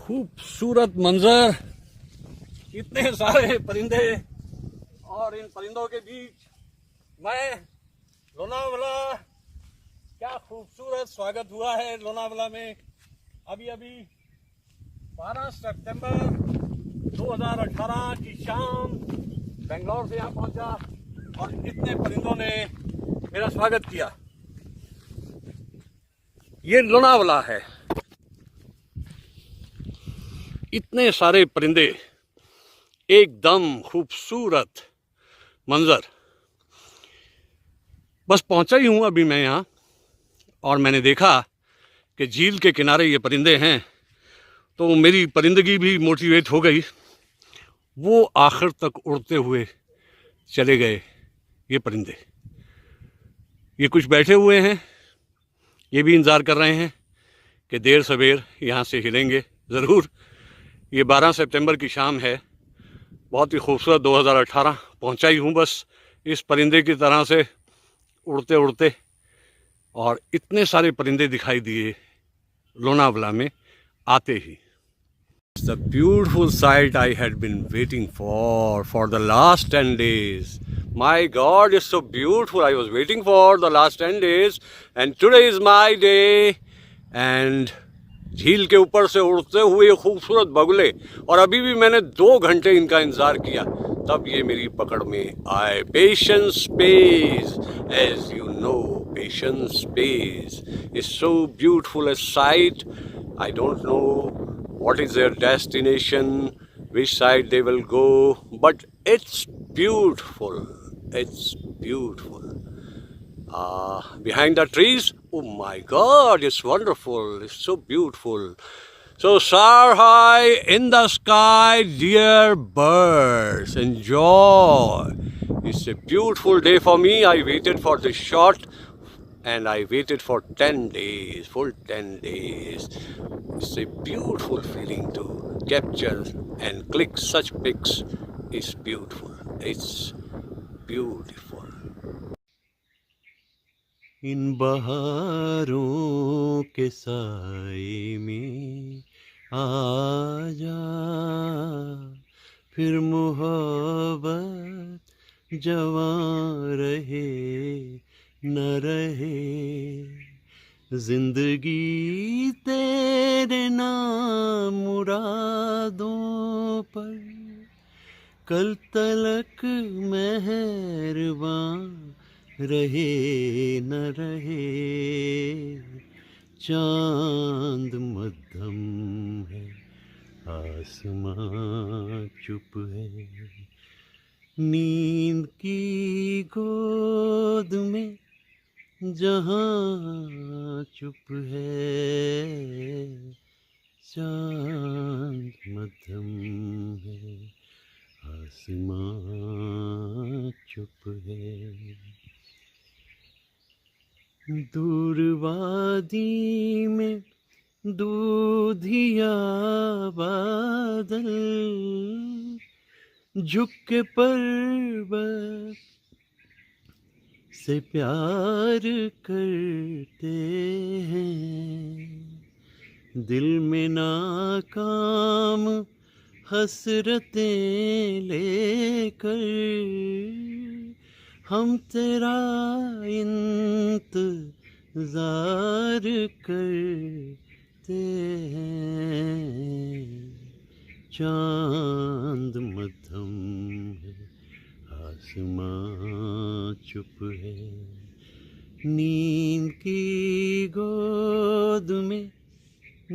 खूबसूरत मंजर, इतने सारे परिंदे और इन परिंदों के बीच मैं लोनावला। क्या खूबसूरत स्वागत हुआ है लोनावला में। अभी अभी 12 सितंबर 2018 की शाम बेंगलोर से यहाँ पहुंचा और इतने परिंदों ने मेरा स्वागत किया। ये लोनावला है, इतने सारे परिंदे, एकदम खूबसूरत मंजर। बस पहुंचा ही हूं अभी मैं यहाँ और मैंने देखा कि झील के किनारे ये परिंदे हैं, तो मेरी परिंदगी भी मोटिवेट हो गई। वो आखिर तक उड़ते हुए चले गए ये परिंदे। ये कुछ बैठे हुए हैं, ये भी इंतज़ार कर रहे हैं कि देर सवेर यहाँ से हिलेंगे ज़रूर। ये 12 सितंबर की शाम है, बहुत ही खूबसूरत 2018 पहुँचा ही हूँ बस इस परिंदे की तरह से उड़ते उड़ते, और इतने सारे परिंदे दिखाई दिए लोनावला में आते ही। It's the beautiful sight I had been waiting for the last 10 days. My God, it's so beautiful. I was waiting for the last 10 days and today is my day. And झील के ऊपर से उड़ते हुए खूबसूरत बगुले, और अभी भी मैंने 2 घंटे इनका इंतज़ार किया, तब ये मेरी पकड़ में आए। Patience page, as you know, patience page is so beautiful a sight. I don't know what is their destination, which side they will go, but it's beautiful. It's beautiful. Behind the trees, oh my God, it's wonderful. It's so beautiful. So soar high in the sky, dear birds, enjoy. It's a beautiful day for me. I waited for this shot and I waited for 10 days, full 10 days. It's a beautiful feeling to capture and click such pics. It's beautiful. It's beautiful. इन बहारों के साए में आ जा, फिर मोहब्बत जवां रहे न रहे। जिंदगी तेरे नाम मुरादों पर कल तलक मेहरबान रहे न रहे। चांद मध्यम है, आसमां चुप है, नींद की गोद में जहां चुप है। चांद मध्यम है, आसमां चुप है। दूर वादी में दूधिया बादल झुक के पर्वत से प्यार करते हैं। दिल में नाकाम हसरतें लेकर हम तेरा इंतजार करते हैं। चांद मध्यम है, आसमां चुप है, नींद की गोद में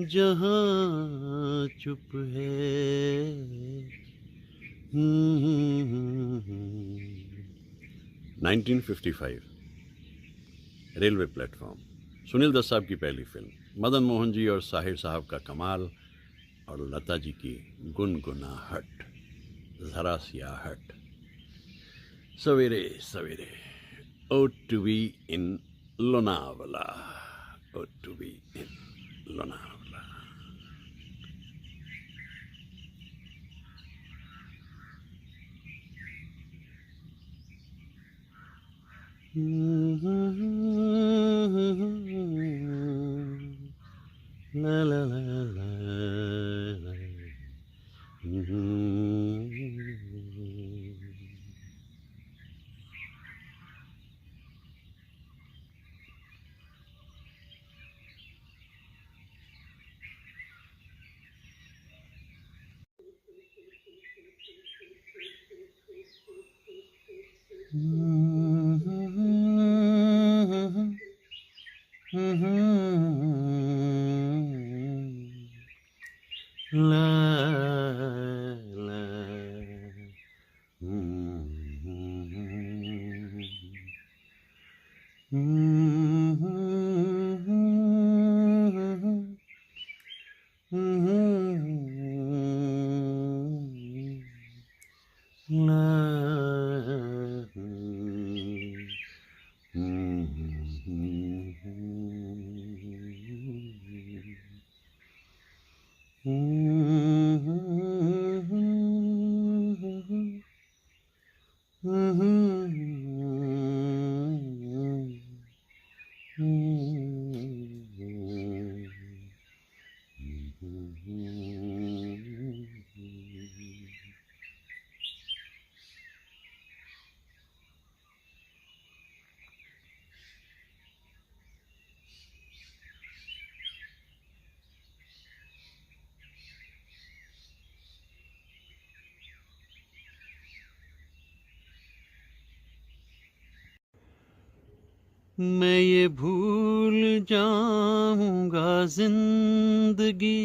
जहां चुप है। 1955 रेलवे प्लेटफॉर्म, सुनील दत्त साहब की पहली फिल्म, मदन मोहन जी और साहिर साहब का कमाल और लता जी की गुनगुनाहट, ज़रा सियाहट। सवेरे सवेरे, oh to be in Lonavala, oh to be in Lonavala. La la la la. ला ला मैं ये भूल जाऊंगा जिंदगी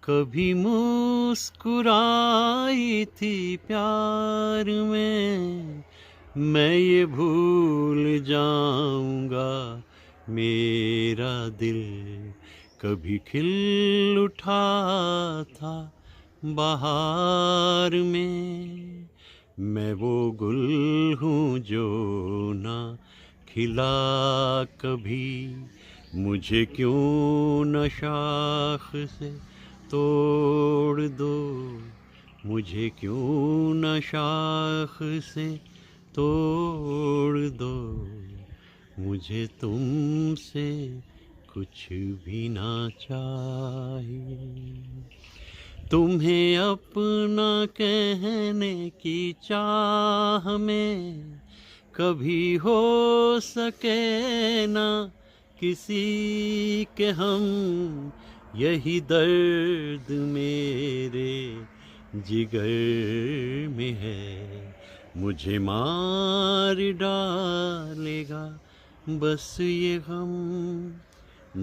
कभी मुस्कुराई थी प्यार में। मैं ये भूल जाऊंगा मेरा दिल कभी खिल उठा था बहार में। मैं वो गुल हूँ जो ना खिला कभी, मुझे क्यों न शाख से तोड़ दो, मुझे क्यों न शाख से तोड़ दो। मुझे तुमसे कुछ भी ना चाहिए, तुम्हें अपना कहने की चाह में कभी हो सके ना किसी के हम। यही दर्द मेरे जिगर में है, मुझे मार डालेगा बस ये गम।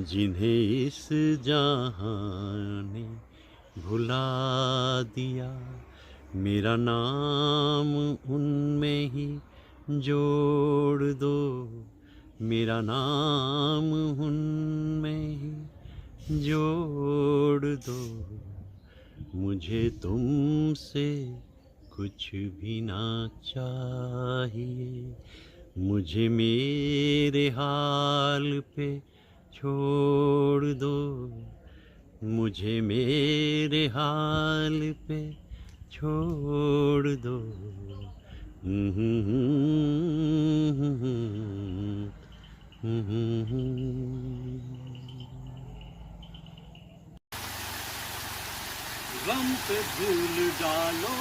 जिन्हें इस जहां ने भुला दिया, मेरा नाम उनमें ही जोड़ दो, मेरा नाम उनमें ही जोड़ दो। मुझे तुमसे कुछ भी ना चाहिए, मुझे मेरे हाल पे छोड़ दो, मुझे मेरे हाल पे छोड़ दो। गम पे धूल डालो,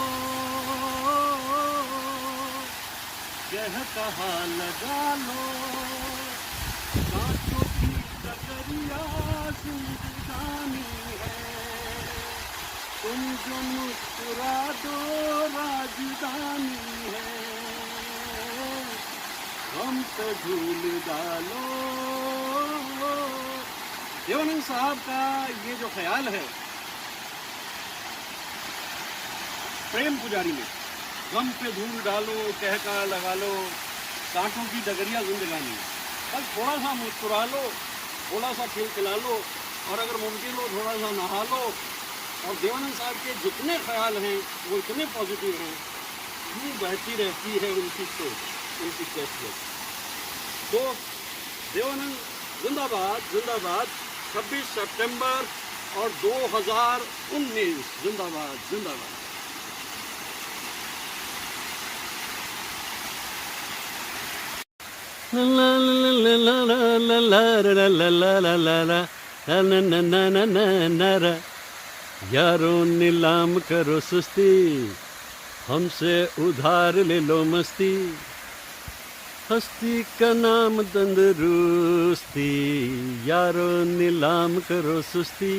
कह कहा लगा लो, कांटों की डगरिया जिंदगानी है, तुम जो मुस्कुरा दो राजधानी है। गम पे धूल डालो। देवानंद साहब का ये जो ख्याल है प्रेम पुजारी में, गम पे धूल डालो, कहका लगा लो, कांटों की डगरिया जिंदगानी, बस थोड़ा सा मुस्कुरा लो, थोड़ा सा खिलखिला लो, और अगर मुमकिन हो थोड़ा सा नहा लो। और देवानंद साहब के जितने ख्याल हैं वो इतने पॉजिटिव हैं, यूँ बहती रहती है उनकी सोच, उनकी कैफियत। तो देवानंद जिंदाबाद जिंदाबाद। 26 सितंबर और 2019 जिंदाबाद जिंदाबाद। ला ला ला ला ला ला ला ला ला ला। यारों नीलाम करो सुस्ती, हमसे उधार ले लो मस्ती, हस्ती का नाम तंदुरुस्ती। यारों नीलाम करो सुस्ती।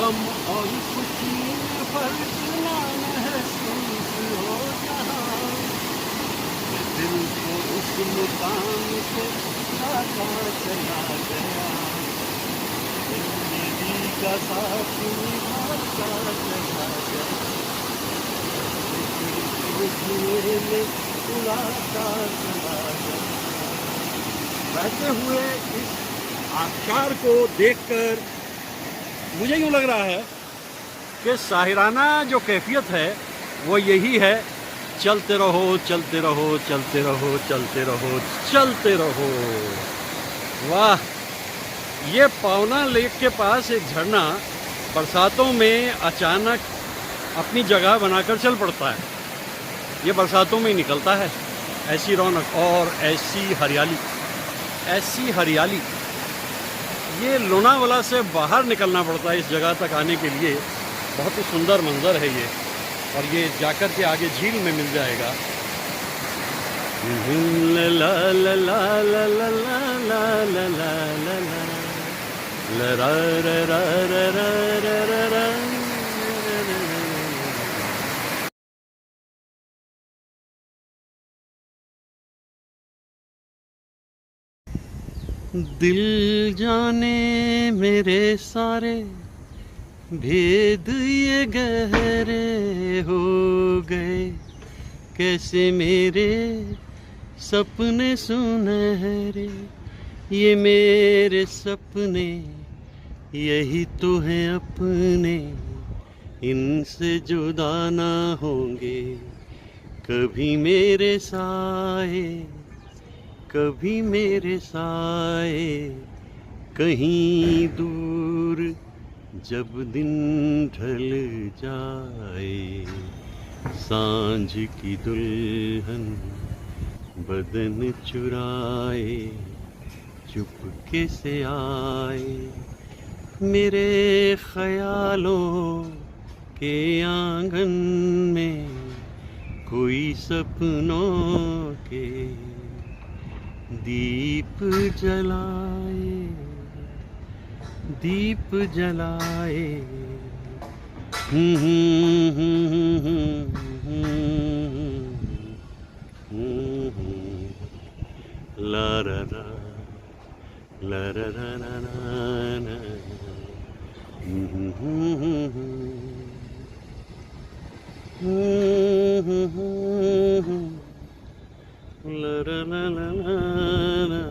गम और खुशी में फर्क ना महसूस हो जहाँ, मैं दिल को उस मुकाम से लाता चला गया, जिंदगी का साथ निभाता चला गया, धुएं में उड़ाता चला गया। बहते हुए इस आबशार को देखकर मुझे यूँ लग रहा है कि शाहिराना जो कैफियत है वो यही है, चलते रहो चलते रहो चलते रहो चलते रहो चलते रहो। वाह, ये पावना लेक के पास एक झरना बरसातों में अचानक अपनी जगह बनाकर चल पड़ता है। ये बरसातों में ही निकलता है। ऐसी रौनक और ऐसी हरियाली, ऐसी हरियाली। ये लोनावाला से बाहर निकलना पड़ता है इस जगह तक आने के लिए। बहुत ही सुंदर मंजर है ये, और ये जाकर के आगे झील में मिल जाएगा। ला ला ला ला ला ला ला ला ला ला ला रा रा रा रा रा रा रा। दिल जाने मेरे सारे भेद ये गहरे हो गए, कैसे मेरे सपने सुनहरे, ये मेरे सपने यही तो हैं अपने, इनसे जुदा ना होंगे कभी मेरे साए, कभी मेरे साए। कहीं दूर जब दिन ढल जाए, सांझ की दुल्हन बदन चुराए, चुपके से आए मेरे ख्यालों के आंगन में, कोई सपनों के दीप जलाए, दीप जलाए। ला रा रा ला रा रा रा ना, la la la la la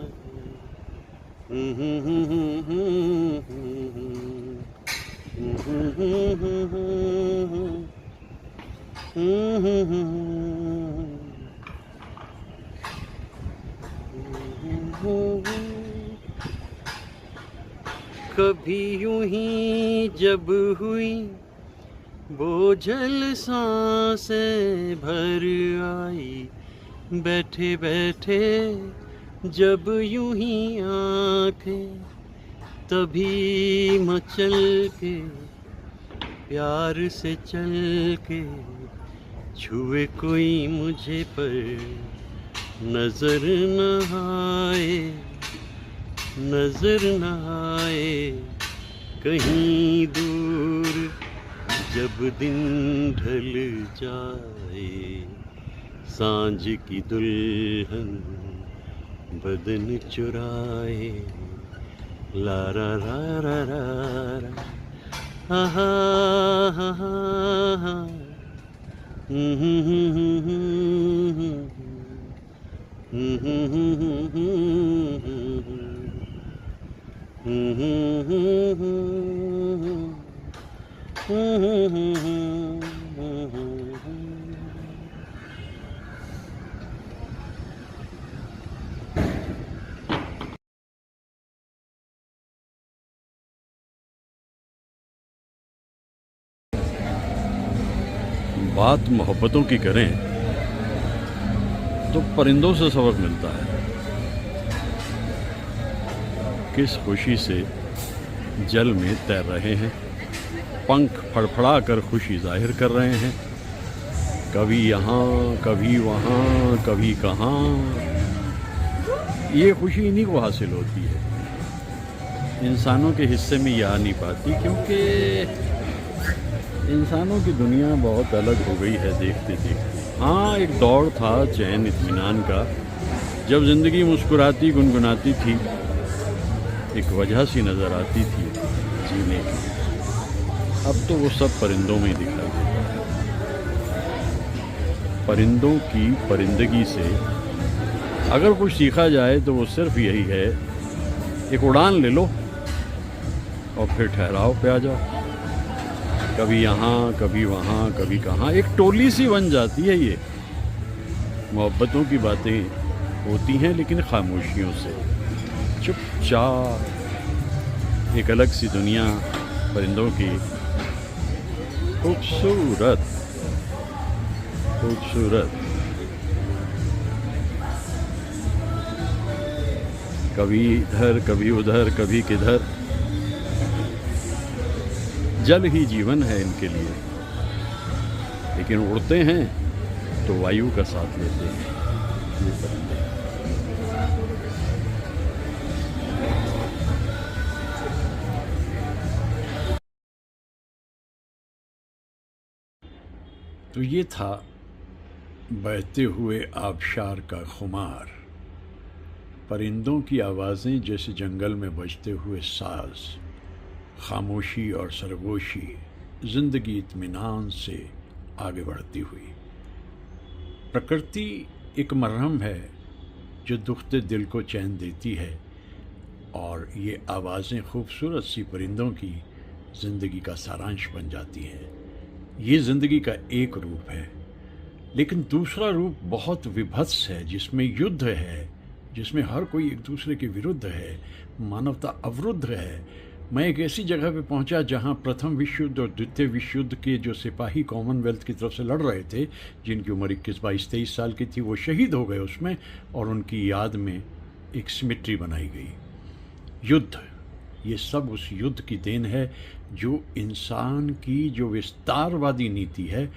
कभी यूं ही जब हुई बोझल सांसें भर आई, बैठे बैठे जब यूं ही आंखें तभी मचल के, प्यार से चल के छुए कोई मुझे पर नजर न आए, नजर न आए। कहीं दूर जब दिन ढल जाए, सांझ की दुल्हन बदन चुराए, ला रा रा रा रा रा, हा हा हा हा, बात मोहब्बतों की करें तो परिंदों से सबक मिलता है। किस खुशी से जल में तैर रहे हैं, पंख फड़फड़ा कर खुशी जाहिर कर रहे हैं, कभी यहाँ कभी वहाँ कभी कहाँ। ये खुशी इन्हीं को हासिल होती है। इंसानों के हिस्से में ये आ नहीं पाती, क्योंकि इंसानों की दुनिया बहुत अलग हो गई है देखते देखते। हाँ, एक दौर था चैन इत्मीनान का, जब ज़िंदगी मुस्कुराती गुनगुनाती थी, एक वजह सी नज़र आती थी जीने की। अब तो वो सब परिंदों में ही दिखाई देता है। परिंदों की परिंदगी से अगर कुछ सीखा जाए तो वो सिर्फ यही है, एक उड़ान ले लो और फिर ठहराव पे आ जाओ। कभी यहाँ कभी वहाँ कभी कहाँ, एक टोली सी बन जाती है ये। मोहब्बतों की बातें होती हैं लेकिन खामोशियों से, चुपचाप, एक अलग सी दुनिया परिंदों की। खूबसूरत खूबसूरत। कभी इधर कभी उधर कभी किधर, जल ही जीवन है इनके लिए। लेकिन उड़ते हैं तो वायु का साथ लेते हैं ये परिंदे। तो ये था बहते हुए आबशार का खुमार, परिंदों की आवाज़ें जैसे जंगल में बजते हुए साज, खामोशी और सरगोशी, ज़िंदगी इत्मीनान से आगे बढ़ती हुई। प्रकृति एक मरहम है जो दुखते दिल को चैन देती है, और ये आवाज़ें खूबसूरत सी परिंदों की ज़िंदगी का सारांश बन जाती हैं। ये ज़िंदगी का एक रूप है, लेकिन दूसरा रूप बहुत विभत्स है, जिसमें युद्ध है, जिसमें हर कोई एक दूसरे के विरुद्ध है, मानवता अवरुद्ध है। मैं एक ऐसी जगह पे पहुंचा जहां प्रथम विश्व युद्ध और द्वितीय विश्व युद्ध के जो सिपाही कॉमनवेल्थ की तरफ से लड़ रहे थे, जिनकी उम्र 21, 22, 23 साल की थी, वो शहीद हो गए उसमें, और उनकी याद में एक सिमेट्री बनाई गई। युद्ध, ये सब उस युद्ध की देन है जो इंसान की जो विस्तारवादी नीति है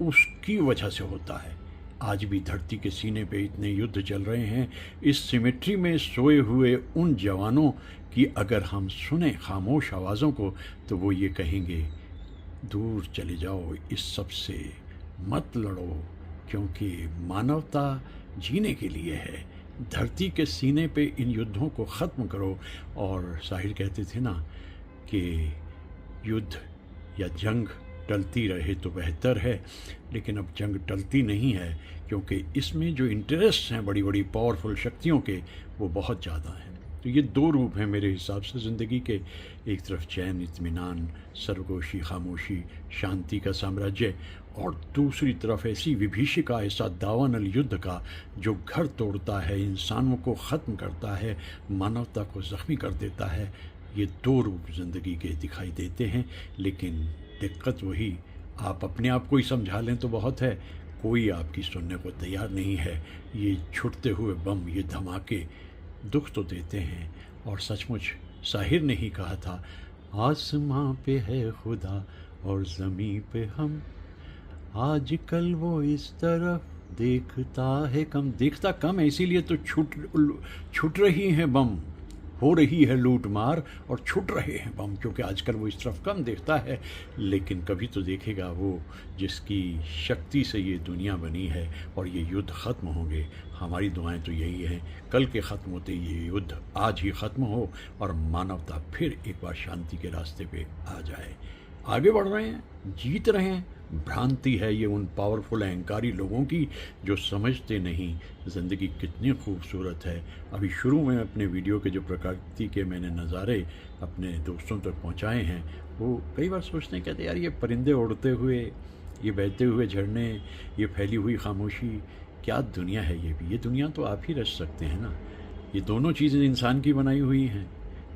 उसकी वजह से होता है। आज भी धरती के सीने पे इतने युद्ध चल रहे हैं, इस सिमेट्री में सोए हुए उन जवानों की अगर हम सुने खामोश आवाज़ों को, तो वो ये कहेंगे, दूर चले जाओ, इस सब से मत लड़ो, क्योंकि मानवता जीने के लिए है। धरती के सीने पे इन युद्धों को ख़त्म करो। और शाहिर कहते थे ना कि युद्ध या जंग टलती रहे तो बेहतर है, लेकिन अब जंग टलती नहीं है, क्योंकि इसमें जो इंटरेस्ट हैं बड़ी बड़ी पावरफुल शक्तियों के, वो बहुत ज़्यादा हैं। तो ये दो रूप हैं मेरे हिसाब से ज़िंदगी के, एक तरफ चैन इत्मीनान, सरगोशी, खामोशी, शांति का साम्राज्य, और दूसरी तरफ ऐसी विभीषिका, ऐसा दावानल युद्ध का जो घर तोड़ता है, इंसानों को ख़त्म करता है, मानवता को ज़ख्मी कर देता है। ये दो रूप ज़िंदगी के दिखाई देते हैं, लेकिन दिक्कत वही, आप अपने आप को ही समझा लें तो बहुत है, कोई आपकी सुनने को तैयार नहीं है। ये छुटते हुए बम, ये धमाके दुख तो देते हैं। और सचमुच शाहिर ने ही कहा था, आसमां पे है खुदा और ज़मीं पे हम, आजकल वो इस तरफ देखता है कम। देखता कम है, इसीलिए तो छुट रही हैं बम, हो रही है लूट मार और छुट रहे हैं बम, क्योंकि आजकल वो इस तरफ कम देखता है। लेकिन कभी तो देखेगा वो जिसकी शक्ति से ये दुनिया बनी है, और ये युद्ध ख़त्म होंगे। हमारी दुआएं तो यही हैं, कल के ख़त्म होते ये युद्ध आज ही ख़त्म हो और मानवता फिर एक बार शांति के रास्ते पे आ जाए। आगे बढ़ रहे हैं, जीत रहे हैं। भ्रांति है ये उन पावरफुल अहंकारी लोगों की जो समझते नहीं ज़िंदगी कितनी खूबसूरत है। अभी शुरू में अपने वीडियो के जो प्रकृति के मैंने नज़ारे अपने दोस्तों तक पहुंचाए हैं, वो कई बार सोचते हैं, कहते यार ये परिंदे उड़ते हुए, ये बहते हुए झरने, ये फैली हुई खामोशी, क्या दुनिया है ये भी। ये दुनिया तो आप ही रच सकते हैं ना। ये दोनों चीज़ें इंसान की बनाई हुई हैं,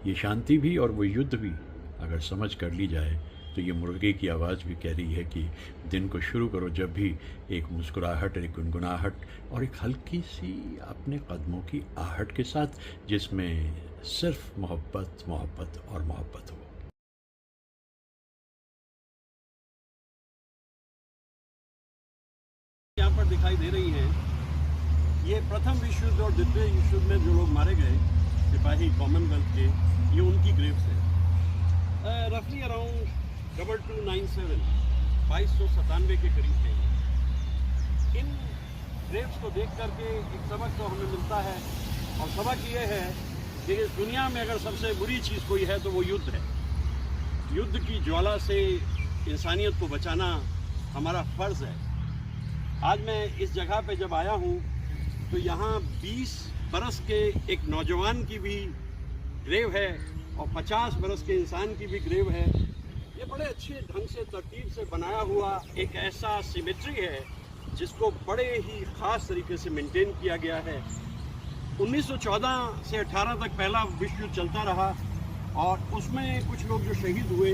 ये शांति भी और वो युद्ध भी। अगर समझ कर ली जाए तो ये मुर्गे की आवाज़ भी कह रही है कि दिन को शुरू करो जब भी एक मुस्कुराहट, एक गुनगुनाहट और एक हल्की सी अपने कदमों की आहट के साथ, जिसमें सिर्फ मोहब्बत, मोहब्बत और मोहब्बत हो। यहाँ पर दिखाई दे रही हैं, ये प्रथम विश्व युद्ध और द्वितीय विश्व युद्ध में जो लोग मारे गए, सिपाही कॉमनवेल्थ के, ये उनकी ग्रेव्स है। रफली अराउंड 2297 2297 के करीब है। इन ग्रेव्स को देख करके एक सबक तो हमें मिलता है, और सबक ये है कि इस दुनिया में अगर सबसे बुरी चीज़ कोई है तो वो युद्ध है। युद्ध की ज्वाला से इंसानियत को बचाना हमारा फ़र्ज़ है। आज मैं इस जगह पे जब आया हूँ तो यहाँ 20 बरस के एक नौजवान की भी ग्रेव है और 50 बरस के इंसान की भी ग्रेव है। ये बड़े अच्छे ढंग से तरतीब से बनाया हुआ एक ऐसा सिमेट्री है जिसको बड़े ही ख़ास तरीके से मेंटेन किया गया है। 1914 से 18 तक पहला विश्व युद्ध चलता रहा और उसमें कुछ लोग जो शहीद हुए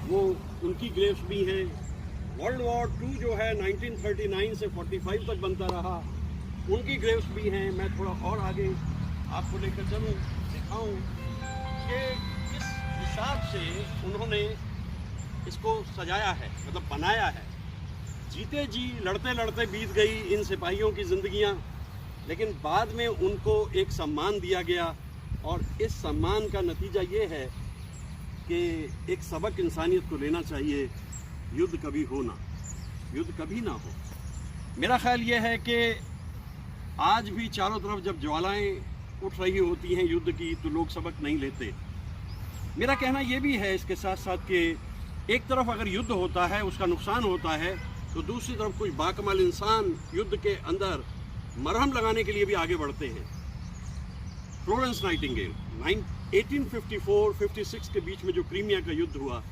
वो उनकी ग्रेव्स भी हैं। वर्ल्ड वॉर 2 जो है 1939 से 45 तक बनता रहा, उनकी ग्रेव्स भी हैं। मैं थोड़ा और आगे आपको लेकर चलूँ, दिखाऊँ कि किस हिसाब से उन्होंने इसको सजाया है, मतलब बनाया है। जीते जी लड़ते लड़ते बीत गई इन सिपाहियों की ज़िंदगियाँ, लेकिन बाद में उनको एक सम्मान दिया गया और इस सम्मान का नतीजा ये है कि एक सबक इंसानियत को लेना चाहिए, युद्ध कभी हो ना, युद्ध कभी ना हो। मेरा ख्याल ये है कि आज भी चारों तरफ जब ज्वालाएं उठ रही होती हैं युद्ध की तो लोग सबक नहीं लेते। मेरा कहना ये भी है इसके साथ साथ कि एक तरफ अगर युद्ध होता है उसका नुकसान होता है तो दूसरी तरफ कुछ बाकमाल इंसान युद्ध के अंदर मरहम लगाने के लिए भी आगे बढ़ते हैं। फ्लोरेंस नाइटिंगेल 1854-56 के बीच में जो क्रीमिया का युद्ध हुआ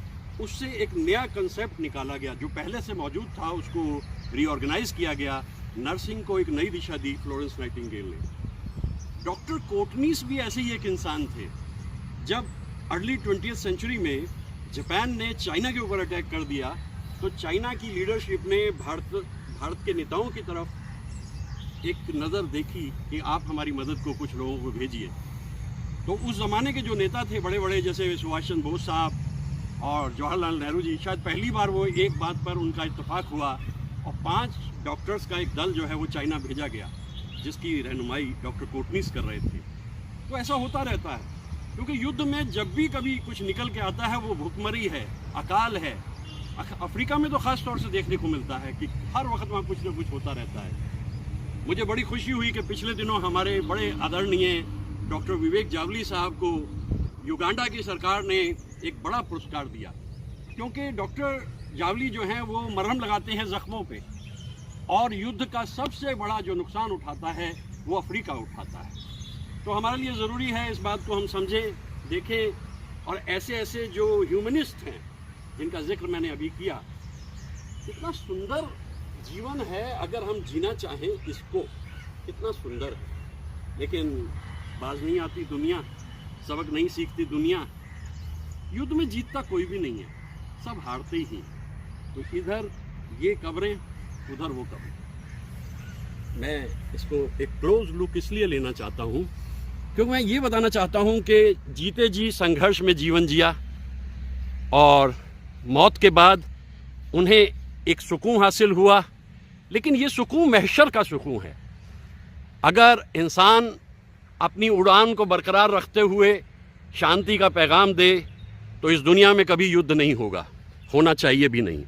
उससे एक नया कंसेप्ट निकाला गया, जो पहले से मौजूद था उसको रीऑर्गेनाइज किया गया, नर्सिंग को एक नई दिशा दी फ्लोरेंस नाइटिंगेल ने। डॉक्टर कोटनीस भी ऐसे ही एक इंसान थे। जब अर्ली 20वीं सेंचुरी में जापान ने चाइना के ऊपर अटैक कर दिया तो चाइना की लीडरशिप ने भारत के नेताओं की तरफ एक नज़र देखी कि आप हमारी मदद को कुछ लोगों को भेजिए। तो उस ज़माने के जो नेता थे बड़े बड़े, जैसे सुभाष चंद्र बोस साहब और जवाहरलाल नेहरू जी, शायद पहली बार वो एक बात पर उनका इत्तेफाक हुआ और 5 डॉक्टर्स का एक दल जो है वो चाइना भेजा गया, जिसकी रहनुमाई डॉक्टर कोटनीस कर रहे थे। तो ऐसा होता रहता है, क्योंकि युद्ध में जब भी कभी कुछ निकल के आता है वो भुखमरी है, अकाल है। अफ्रीका में तो ख़ास तौर से देखने को मिलता है कि हर वक्त वहाँ कुछ ना कुछ होता रहता है। मुझे बड़ी खुशी हुई कि पिछले दिनों हमारे बड़े आदरणीय डॉक्टर विवेक जावली साहब को युगांडा की सरकार ने एक बड़ा पुरस्कार दिया, क्योंकि डॉक्टर जावली जो हैं वो मरहम लगाते हैं ज़ख्मों पे, और युद्ध का सबसे बड़ा जो नुकसान उठाता है वो अफ्रीका उठाता है। तो हमारे लिए ज़रूरी है इस बात को हम समझें, देखें, और ऐसे ऐसे जो ह्यूमनिस्ट हैं जिनका जिक्र मैंने अभी किया, कितना सुंदर जीवन है अगर हम जीना चाहें इसको, कितना सुंदर है। लेकिन बाज नहीं आती दुनिया, सबक नहीं सीखती दुनिया। युद्ध में जीतता कोई भी नहीं है, सब हारते ही। तो इधर ये कब्रें, उधर वो कब्रें। मैं इसको एक क्लोज लुक इसलिए लेना चाहता हूँ क्योंकि मैं ये बताना चाहता हूँ कि जीते जी संघर्ष में जीवन जिया और मौत के बाद उन्हें एक सुकून हासिल हुआ, लेकिन ये सुकून महशर का सुकून है। अगर इंसान अपनी उड़ान को बरकरार रखते हुए शांति का पैगाम दे तो इस दुनिया में कभी युद्ध नहीं होगा, होना चाहिए भी नहीं।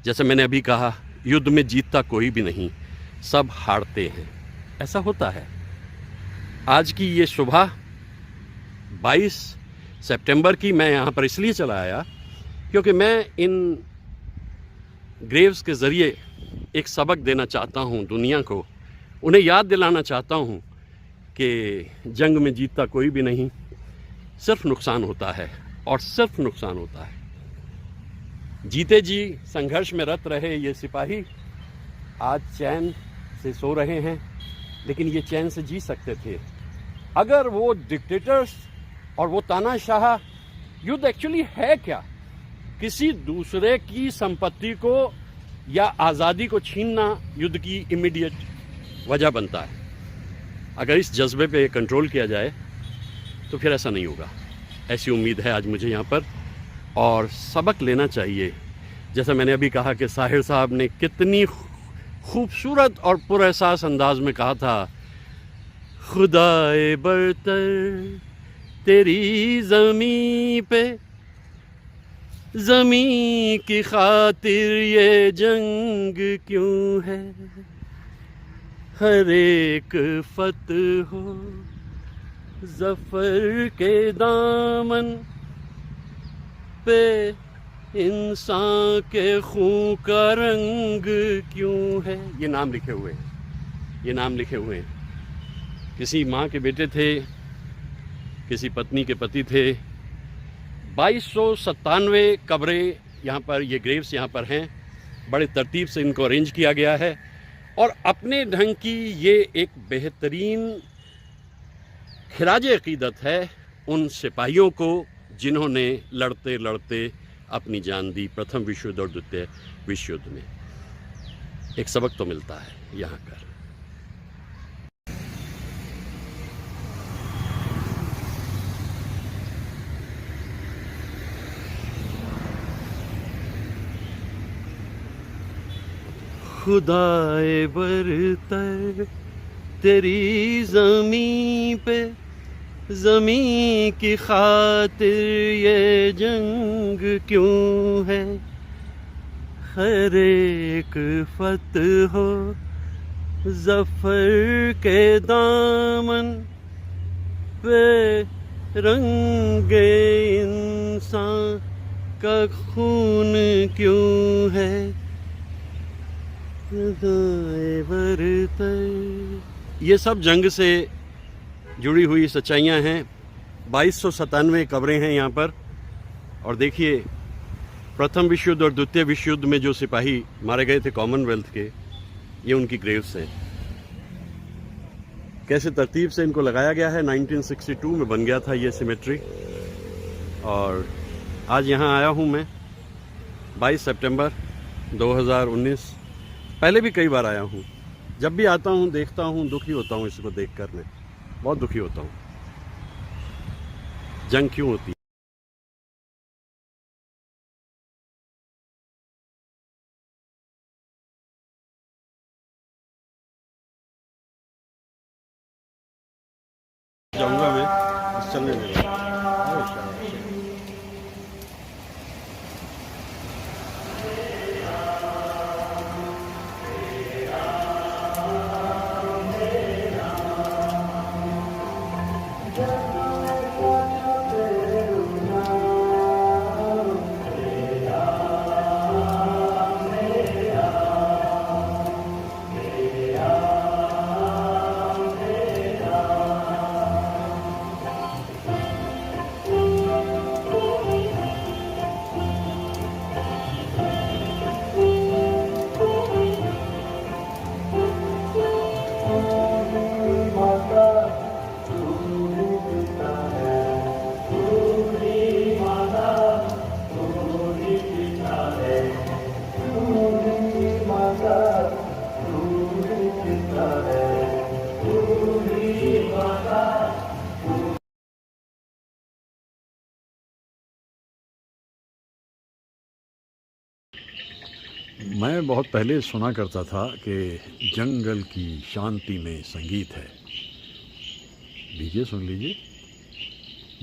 जैसे मैंने अभी कहा, युद्ध में जीतता कोई भी नहीं, सब हारते हैं, ऐसा होता है। आज की ये सुबह 22 सितंबर की मैं यहाँ पर इसलिए चला आया क्योंकि मैं इन ग्रेव्स के ज़रिए एक सबक देना चाहता हूँ दुनिया को, उन्हें याद दिलाना चाहता हूँ कि जंग में जीतता कोई भी नहीं, सिर्फ नुकसान होता है और सिर्फ नुकसान होता है। जीते जी संघर्ष में रत रहे ये सिपाही आज चैन से सो रहे हैं, लेकिन ये चैन से जी सकते थे अगर वो डिक्टेटर्स और वो तानाशाह। युद्ध एक्चुअली है क्या? किसी दूसरे की संपत्ति को या आज़ादी को छीनना युद्ध की इमीडिएट वजह बनता है। अगर इस जज्बे पे कंट्रोल किया जाए तो फिर ऐसा नहीं होगा, ऐसी उम्मीद है आज मुझे यहाँ पर। और सबक लेना चाहिए, जैसा मैंने अभी कहा कि साहिर साहब ने कितनी खूबसूरत और पुरएहसास अंदाज में कहा था, खुदाए बरतर तेरी ज़मीं पे, ज़मीं की खातिर ये जंग क्यों है। हर एक फतह हो ज़फ़र के दामन पे, इंसान के खून का रंग क्यों है। ये नाम लिखे हुए हैं, ये नाम लिखे हुए हैं। किसी माँ के बेटे थे, किसी पत्नी के पति थे। 2297 कब्रें यहाँ पर, ये ग्रेव्स यहाँ पर हैं। बड़े तरतीब से इनको अरेंज किया गया है और अपने ढंग की ये एक बेहतरीन खिराज अक़ीदत है उन सिपाहियों को जिन्होंने लड़ते लड़ते अपनी जान दी प्रथम विश्व युद्ध और द्वितीय विश्व युद्ध में। एक सबक तो मिलता है यहाँ कर। खुदाए बरतर तेरी ज़मीं पे, ज़मीं की खातिर ये जंग क्यों है। हर एक फतह हो ज़फ़र के दामन पे, रंगे इंसान का खून क्यों है। ये सब जंग से जुड़ी हुई सच्चाइयाँ हैं। 2297 कब्रें हैं यहाँ पर। और देखिए, प्रथम विश्व युद्ध और द्वितीय विश्व युद्ध में जो सिपाही मारे गए थे कॉमनवेल्थ के, ये उनकी ग्रेव्स हैं। कैसे तरतीब से इनको लगाया गया है। 1962 में बन गया था ये सिमेट्री और आज यहाँ आया हूँ मैं 22 सितंबर 2019। पहले भी कई बार आया हूँ। जब भी आता हूँ देखता हूँ, दुखी होता हूँ इसको देख कर। मैं बहुत दुखी होता हूँ। जंग क्यों होती है। जाऊंगा मैं, बस चलने लगा। मैं बहुत पहले सुना करता था कि जंगल की शांति में संगीत है। लीजिए, सुन लीजिए।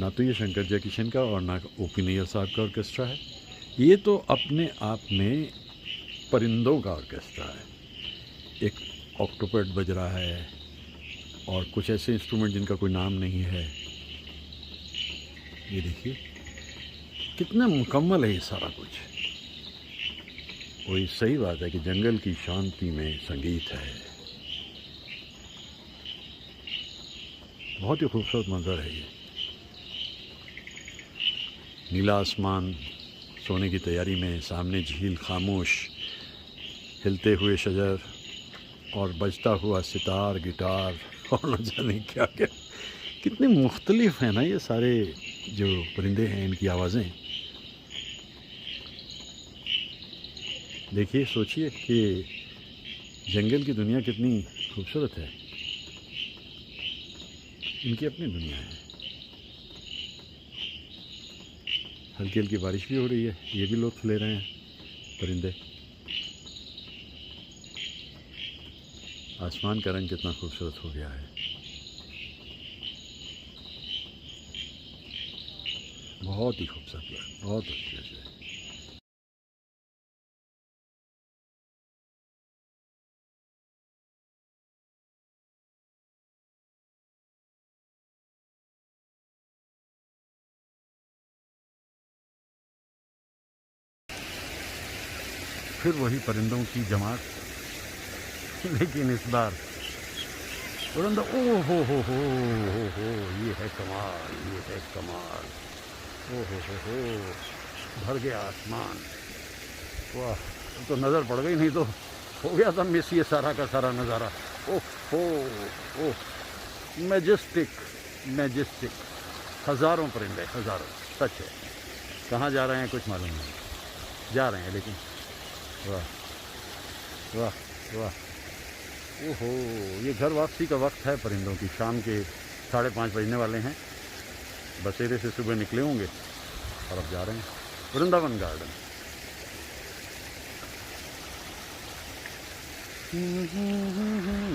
ना तो ये शंकर जयकिशन का और ना ओपी नैयर साहब का ऑर्केस्ट्रा है। ये तो अपने आप में परिंदों का ऑर्केस्ट्रा है। एक ऑक्टोपैड बज रहा है और कुछ ऐसे इंस्ट्रूमेंट जिनका कोई नाम नहीं है। ये देखिए कितना मुकम्मल है ये सारा कुछ। वही सही बात है कि जंगल की शांति में संगीत है। बहुत ही खूबसूरत मंजर है ये। नीला आसमान सोने की तैयारी में, सामने झील खामोश, हिलते हुए शजर और बजता हुआ सितार, गिटार और न जाने क्या क्या। कितने मुख्तलिफ हैं ना ये सारे जो परिंदे हैं, इनकी आवाज़ें। देखिए, सोचिए कि जंगल की दुनिया कितनी खूबसूरत है। इनकी अपनी दुनिया है। हल्की हल्की बारिश भी हो रही है, ये भी लुत्फ़ ले रहे हैं परिंदे। आसमान का रंग कितना खूबसूरत हो गया है। बहुत ही खूबसूरत, बहुत अच्छे से। फिर वही परिंदों की जमात, लेकिन इस बार परिंदा, ओ हो, ये है कमाल, ये है कमाल, ओ हो, भर गया आसमान। वाह, तो नज़र पड़ गई, नहीं तो हो गया था मिस ये सारा का सारा नज़ारा। ओह ओह, मैजेस्टिक मैजेस्टिक, हज़ारों परिंदे, हज़ारों, सच है। कहाँ जा रहे हैं कुछ मालूम नहीं, जा रहे हैं लेकिन। वाह वाह वाह, ओहो, ये घर वापसी का वक्त है परिंदों की। शाम के 5:30 बजने वाले हैं। बसेरे से सुबह निकले होंगे और अब जा रहे हैं वृंदावन गार्डन।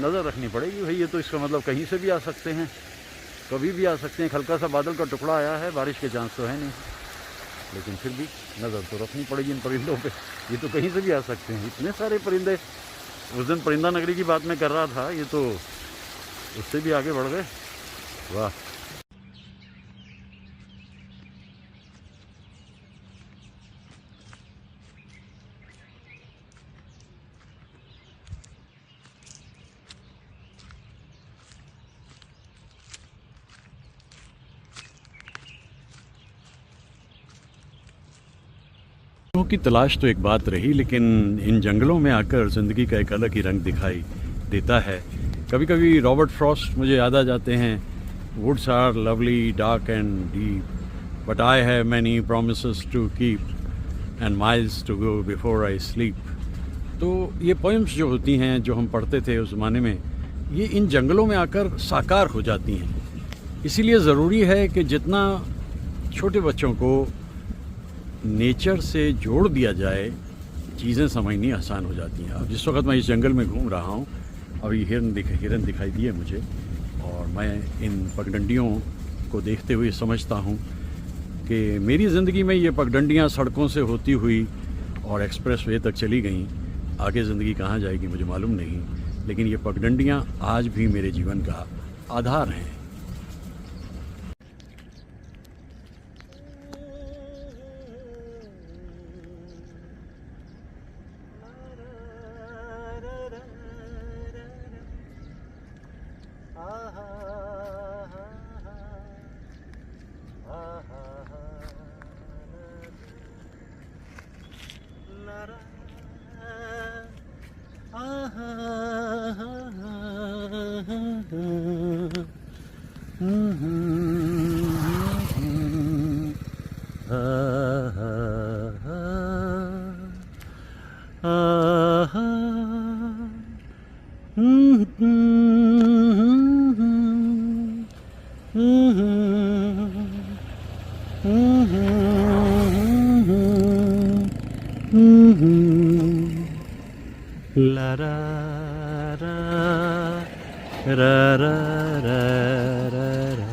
नज़र रखनी पड़ेगी भाई, ये तो इसका मतलब कहीं से भी आ सकते हैं, कभी भी आ सकते हैं। हल्का सा बादल का टुकड़ा आया है, बारिश के चांस तो है नहीं, लेकिन फिर भी नज़र तो रखनी पड़ेगी इन परिंदों पे। ये तो कहीं से भी आ सकते हैं, इतने सारे परिंदे। उस दिन परिंदा नगरी की बात मैं कर रहा था, ये तो उससे भी आगे बढ़ गए। वाह, की तलाश तो एक बात रही, लेकिन इन जंगलों में आकर ज़िंदगी का एक अलग ही रंग दिखाई देता है। कभी कभी रॉबर्ट फ्रॉस्ट मुझे याद आ जाते हैं। Woods are lovely, dark and deep, but I have many promises to keep and miles to go before I sleep. तो ये पोइम्स जो होती हैं, जो हम पढ़ते थे उस ज़माने में, ये इन जंगलों में आकर साकार हो जाती हैं। इसीलिए ज़रूरी है कि जितना छोटे बच्चों को नेचर से जोड़ दिया जाए, चीज़ें समझनी आसान हो जाती हैं। अब जिस वक्त मैं इस जंगल में घूम रहा हूँ, अभी हिरन दिखाई दिए मुझे, और मैं इन पगडंडियों को देखते हुए समझता हूँ कि मेरी ज़िंदगी में ये पगडंडियाँ सड़कों से होती हुई और एक्सप्रेस वे तक चली गईं। आगे ज़िंदगी कहाँ जाएगी मुझे मालूम नहीं, लेकिन ये पगडंडियाँ आज भी मेरे जीवन का आधार हैं। La ra ra ra ra ra ra ra.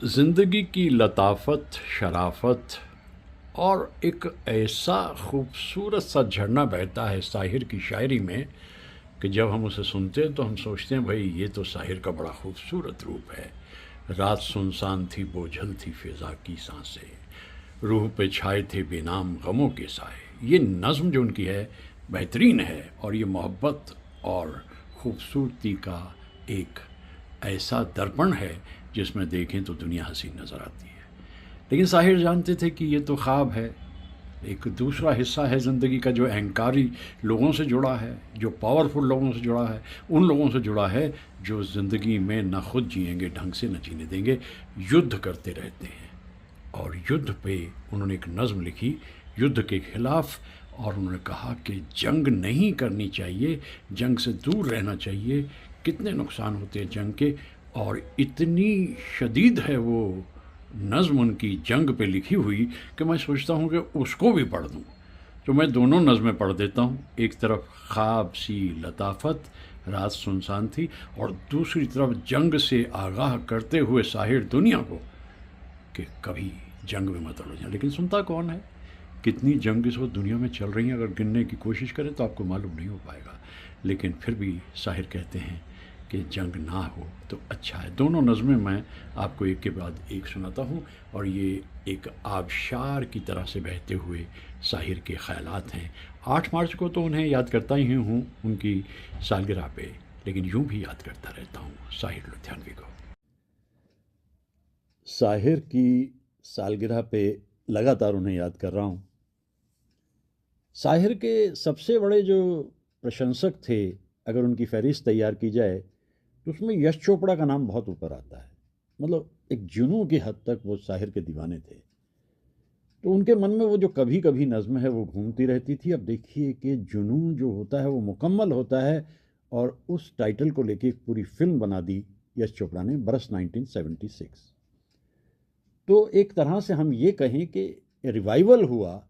ज़िंदगी की लताफत, शराफत और एक ऐसा खूबसूरत सा झरना बहता है साहिर की शायरी में कि जब हम उसे सुनते हैं तो हम सोचते हैं भाई ये तो साहिर का बड़ा खूबसूरत रूप है। रात सुनसान थी, बोझल थी फ़िज़ा की सांसें, रूह पे छाए थे बेनाम गमों के साए। ये नज़्म जो उनकी है बेहतरीन है, और ये मोहब्बत और ख़ूबसूरती का एक ऐसा दर्पण है जिसमें देखें तो दुनिया हसीन नज़र आती है। लेकिन साहिर जानते थे कि ये तो ख्वाब है। एक दूसरा हिस्सा है ज़िंदगी का जो अहंकारी लोगों से जुड़ा है, जो पावरफुल लोगों से जुड़ा है, उन लोगों से जुड़ा है जो ज़िंदगी में न खुद जिएंगे, ढंग से न जीने देंगे, युद्ध करते रहते हैं। और युद्ध पे उन्होंने एक नज़्म लिखी युद्ध के ख़िलाफ़, और उन्होंने कहा कि जंग नहीं करनी चाहिए, जंग से दूर रहना चाहिए। कितने नुकसान होते हैं जंग के, और इतनी शदीद है वो नज़्म उनकी जंग पे लिखी हुई कि मैं सोचता हूँ कि उसको भी पढ़ दूँ। तो मैं दोनों नज़में पढ़ देता हूँ। एक तरफ ख्वाब सी लताफत, रात सुनसान थी, और दूसरी तरफ जंग से आगाह करते हुए साहिर दुनिया को कि कभी जंग में मत उलझ जाए। लेकिन सुनता कौन है? कितनी जंग इस वक्त दुनिया में चल रही हैं, अगर गिनने की कोशिश करें तो आपको मालूम नहीं हो पाएगा। लेकिन फिर भी साहिर कहते हैं कि जंग ना हो तो अच्छा है। दोनों नज़में मैं आपको एक के बाद एक सुनाता हूँ, और ये एक आबशार की तरह से बहते हुए साहिर के ख़यालात हैं। 8 मार्च को तो उन्हें याद करता ही हूँ उनकी सालगिरह पे, लेकिन यूं भी याद करता रहता हूँ साहिर लुधियानवी को। साहिर की सालगिरह पे लगातार उन्हें याद कर रहा हूँ। साहिर के सबसे बड़े जो प्रशंसक थे, अगर उनकी फहरिस्त तैयार की जाए तो उसमें यश चोपड़ा का नाम बहुत ऊपर आता है। मतलब एक जुनून की हद तक वो साहिर के दीवाने थे। तो उनके मन में वो जो कभी कभी नज़्म है वो घूमती रहती थी। अब देखिए कि जुनून जो होता है वो मुकम्मल होता है, और उस टाइटल को लेके एक पूरी फिल्म बना दी यश चोपड़ा ने बरस 1976। तो एक तरह से हम ये कहें कि रिवाइवल हुआ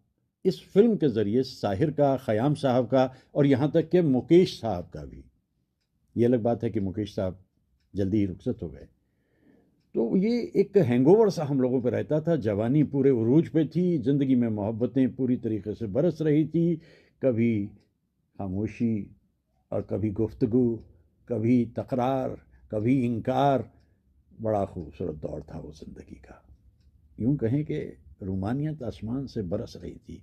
इस फिल्म के ज़रिए साहिर का, ख़याम साहब का, और यहाँ तक कि मुकेश साहब का भी। ये अलग बात है कि मुकेश साहब जल्दी ही रुखसत हो गए। तो ये एक हैंगओवर सा हम लोगों पे रहता था। जवानी पूरे उरूज पे थी, ज़िंदगी में मोहब्बतें पूरी तरीके से बरस रही थी। कभी खामोशी और कभी गुफ्तगू, कभी तकरार, कभी इनकार। बड़ा खूबसूरत दौर था वो ज़िंदगी का। यूं कहें कि रूमानियत आसमान से बरस रही थी।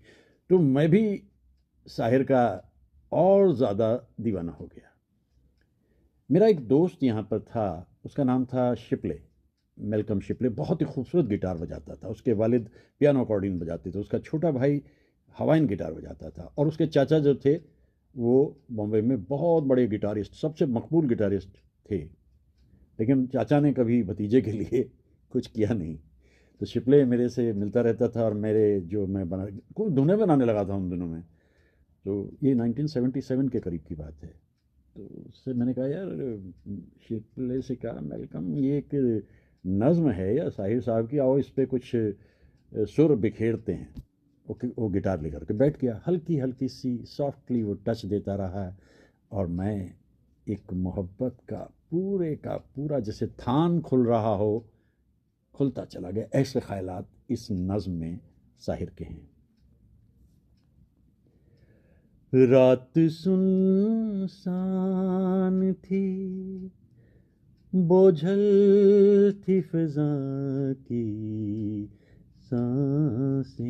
तो मैं भी साहिर का और ज़्यादा दीवाना हो गया। मेरा एक दोस्त यहाँ पर था, उसका नाम था शिपले, मेलकम शिपले। बहुत ही खूबसूरत गिटार बजाता था। उसके वालिद पियानो अकॉर्डियन बजाते थे। उसका छोटा भाई हवाइन गिटार बजाता था, और उसके चाचा जो थे वो बॉम्बे में बहुत बड़े गिटारिस्ट, सबसे मकबूल गिटारिस्ट थे। लेकिन चाचा ने कभी भतीजे के लिए कुछ किया नहीं। तो शिपले मेरे से मिलता रहता था, और मेरे जो मैं बना कोई धुनें बनाने लगा था उन दिनों में। तो ये 1977 के करीब की बात है। तो उससे मैंने कहा, यार शिपले से कहा, मेलकम ये एक नज़्म है या साहिर साहब की, आओ इस पे कुछ सुर बिखेरते हैं। वो गिटार लेकर के बैठ गया। हल्की हल्की सी सॉफ्टली वो टच देता रहा, और मैं एक मोहब्बत का पूरा जैसे थान खुल रहा हो, खुलता चला गया। ऐसे ख्यालात इस नज़्म में साहिर के हैं। रात सुनसान थी, बोझल थी फिजा की सांसें,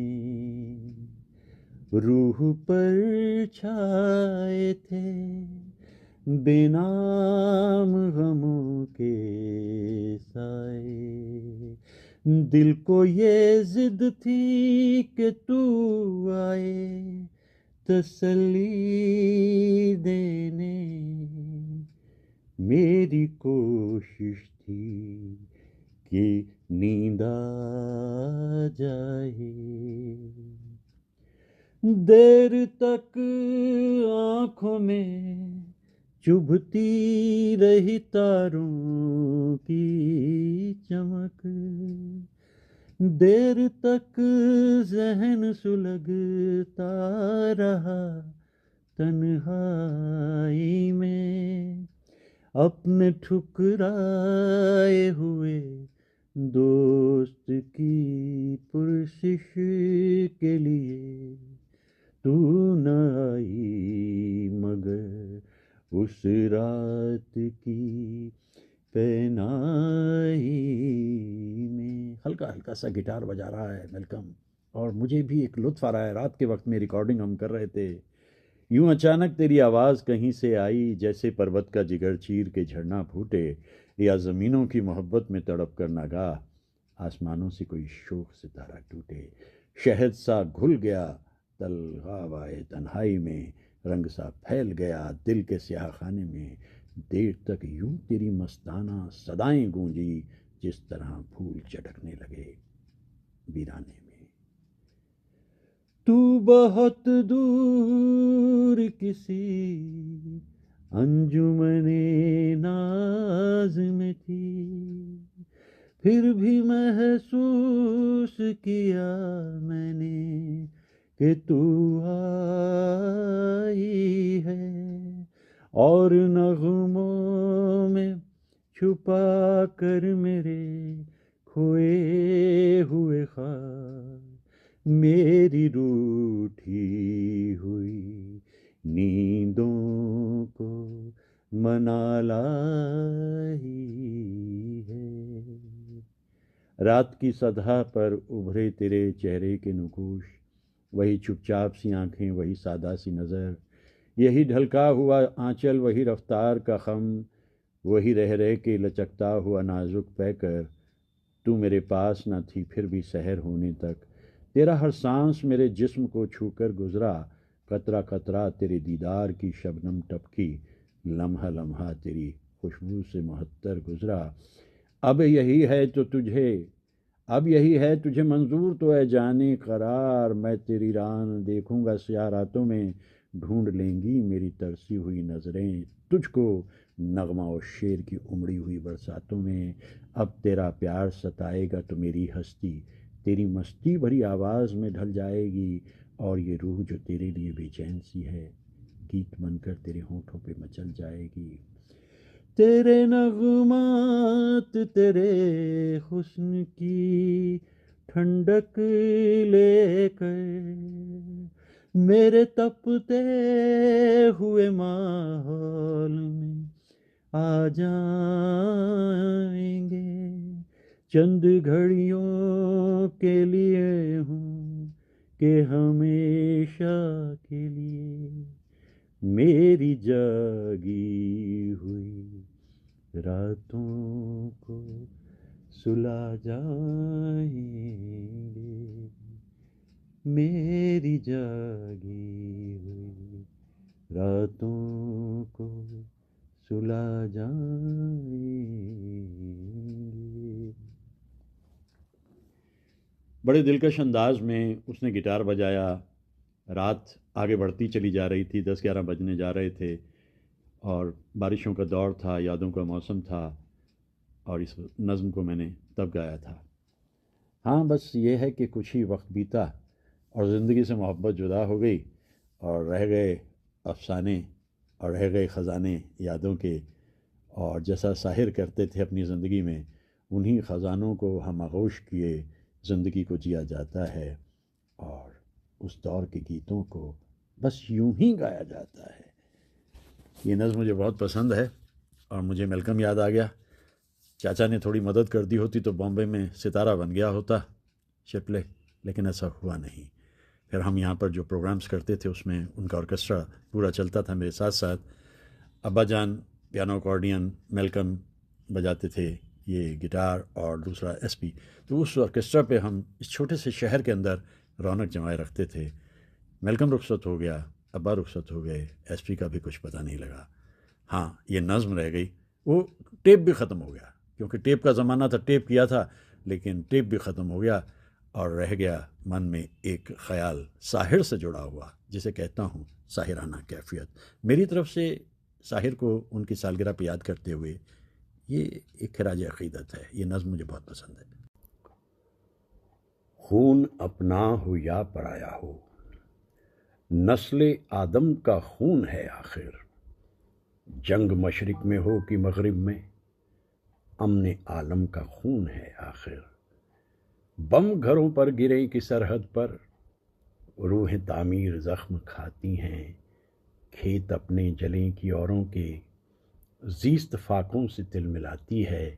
रूह पर छाए थे बेनाम गमों के साए। दिल को ये जिद थी कि तू आए तसल्ली देने, मेरी कोशिश थी कि नींद आ जाए। देर तक आँखों में चुभती रही तारों की चमक, देर तक ज़हन सुलगता रहा तन्हाई में, अपने ठुकराए हुए दोस्त की पुरसिश के लिए तू न आई, मगर उस रात की पेनाई में। हल्का हल्का सा गिटार बजा रहा है मेलकम, और मुझे भी एक लुत्फ़ आ रहा है। रात के वक्त में रिकॉर्डिंग हम कर रहे थे। यूं अचानक तेरी आवाज़ कहीं से आई, जैसे पर्वत का जिगर चीर के झरना फूटे, या ज़मीनों की मोहब्बत में तड़प कर नागाह आसमानों से कोई शोख सितारा टूटे। शहद सा घुल गया तल ग़ावाए तन्हाई में, रंग सा फैल गया दिल के स्याह खाने में। देर तक यूं तेरी मस्ताना सदाएं गूंजी, जिस तरह फूल चटकने लगे वीराने में। तू बहुत दूर किसी अंजुमने नाज में थी, फिर भी महसूस किया मैंने कि तू आई है, और नगमों में छुपा कर मेरे खोए हुए ख्वाब मेरी रूठी हुई नींदों को मना लाई है। रात की सतह पर उभरे तेरे चेहरे के नुकूश, वही चुपचाप सी आंखें, वही सादा सी नज़र, यही ढलका हुआ आंचल, वही रफ्तार का खम, वही रह रह के लचकता हुआ नाजुक पैकर। तू मेरे पास न थी फिर भी सहर होने तक तेरा हर सांस मेरे जिस्म को छूकर गुजरा। कतरा कतरा तेरे दीदार की शबनम टपकी, लम्हा लम्हा तेरी खुशबू से मुहत्तर गुजरा। अब यही है तो तुझे अब यही है तुझे मंजूर तो है जाने करार, मैं तेरी राह देखूंगा स्याह रातों में, ढूंढ लेंगी मेरी तरसी हुई नजरें तुझको नगमा और शेर की उमड़ी हुई बरसातों में। अब तेरा प्यार सताएगा तो मेरी हस्ती तेरी मस्ती भरी आवाज़ में ढल जाएगी, और ये रूह जो तेरे लिए बेचैन सी है गीत बनकर तेरे होठों पे मचल जाएगी। तेरे नगमात तेरे हुस्न की ठंडक लेकर मेरे तपते हुए माहौल में आ जाएंगे। चंद घड़ियों के लिए हूँ कि हमेशा के लिए मेरी जागी हुई रातों को सुला जाएंगे, मेरी जागी हुई रातों को सुला जाएंगे। बड़े दिलकश अंदाज में उसने गिटार बजाया। रात आगे बढ़ती चली जा रही थी, 10-11 बजने जा रहे थे और बारिशों का दौर था, यादों का मौसम था, और इस नज़्म को मैंने तब गाया था। हाँ, बस ये है कि कुछ ही वक्त बीता और ज़िंदगी से मोहब्बत जुदा हो गई, और रह गए अफसाने और रह गए ख़ज़ाने यादों के। और जैसा साहिर करते थे अपनी ज़िंदगी में, उन्हीं ख़ज़ानों को हम आगोश किए ज़िंदगी को जिया जाता है, और उस दौर के गीतों को बस यूं ही गाया जाता है। ये नज़्म मुझे बहुत पसंद है और मुझे मेलकम याद आ गया। चाचा ने थोड़ी मदद कर दी होती तो बॉम्बे में सितारा बन गया होता शिपले, लेकिन ऐसा हुआ नहीं। फिर हम यहाँ पर जो प्रोग्राम्स करते थे उसमें उनका ऑर्केस्ट्रा पूरा चलता था मेरे साथ साथ। अब्बा जान पियानो अकॉर्डियन, मेलकम बजाते थे ये गिटार, और दूसरा एसपी। तो उस ऑर्केस्ट्रा पे हम इस छोटे से शहर के अंदर रौनक जमाए रखते थे। मेलकम रुखसत हो गया, अब्बा रुखसत हो गए, एसपी का भी कुछ पता नहीं लगा। हाँ, ये नज़्म रह गई। वो टेप भी ख़त्म हो गया, क्योंकि टेप का ज़माना था, टेप किया था, लेकिन टेप भी ख़त्म हो गया, और रह गया मन में एक ख़याल साहिर से जुड़ा हुआ, जिसे कहता हूँ साहिराना कैफियत। मेरी तरफ से साहिर को उनकी सालगिरह पे याद करते हुए ये एक खिराज अक़ीदत है। ये नज़्म मुझे बहुत पसंद है। खून अपना हो या पराया हो, नस्ल आदम का खून है आखिर। जंग मशरिक में हो कि मगरिब में, अमन आलम का खून है आखिर। बम घरों पर गिरे कि सरहद पर, रूहें तामीर ज़ख्म खाती हैं। खेत अपने जलें कि औरों के, ज़ीस्त फाकों से तिल मिलाती है।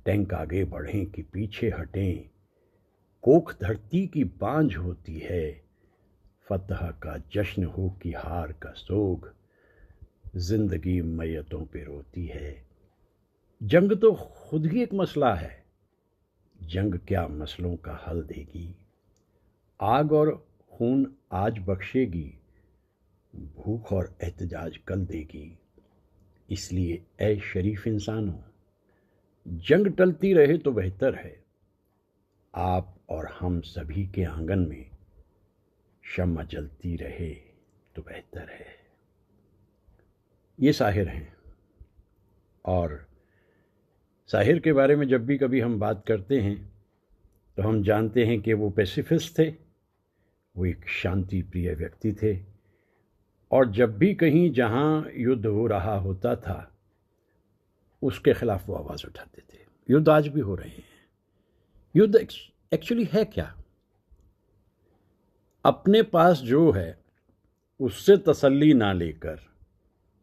टैंक आगे बढ़ें कि पीछे हटें, कोख धरती की बांझ होती है। फतह का जश्न हो कि हार का सोग, जिंदगी मैयतों पे रोती है। जंग तो खुद ही एक मसला है, जंग क्या मसलों का हल देगी। आग और खून आज बख्शेगी, भूख और एहतजाज कल देगी। इसलिए ऐ शरीफ इंसानों, जंग टलती रहे तो बेहतर है। आप और हम सभी के आंगन में शम्मा जलती रहे तो बेहतर है। ये साहिर हैं, और साहिर के बारे में जब भी कभी हम बात करते हैं तो हम जानते हैं कि वो पैसिफिस्ट थे, वो एक शांति प्रिय व्यक्ति थे, और जब भी कहीं जहाँ युद्ध हो रहा होता था उसके खिलाफ वो आवाज़ उठाते थे। युद्ध आज भी हो रहे हैं। युद्ध एक्चुअली है क्या? अपने पास जो है उससे तसल्ली ना लेकर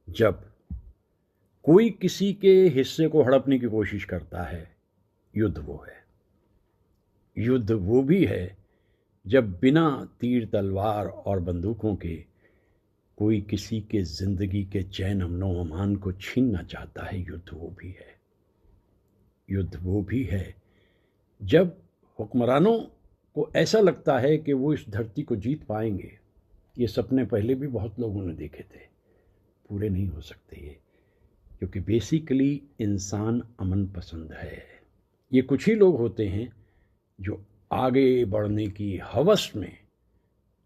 जब कोई किसी के हिस्से को हड़पने की कोशिश करता है, युद्ध वो है। युद्ध वो भी है जब बिना तीर तलवार और बंदूकों के कोई किसी के ज़िंदगी के चैन अमनो अमान को छीनना चाहता है। युद्ध वो भी है। युद्ध वो भी है जब हुक्मरानों को ऐसा लगता है कि वो इस धरती को जीत पाएंगे। ये सपने पहले भी बहुत लोगों ने देखे थे, पूरे नहीं हो सकते ये, क्योंकि बेसिकली इंसान अमन पसंद है। ये कुछ ही लोग होते हैं जो आगे बढ़ने की हवस में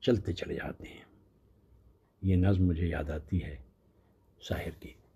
चलते चले जाते हैं। ये नज़्म मुझे याद आती है शायर की।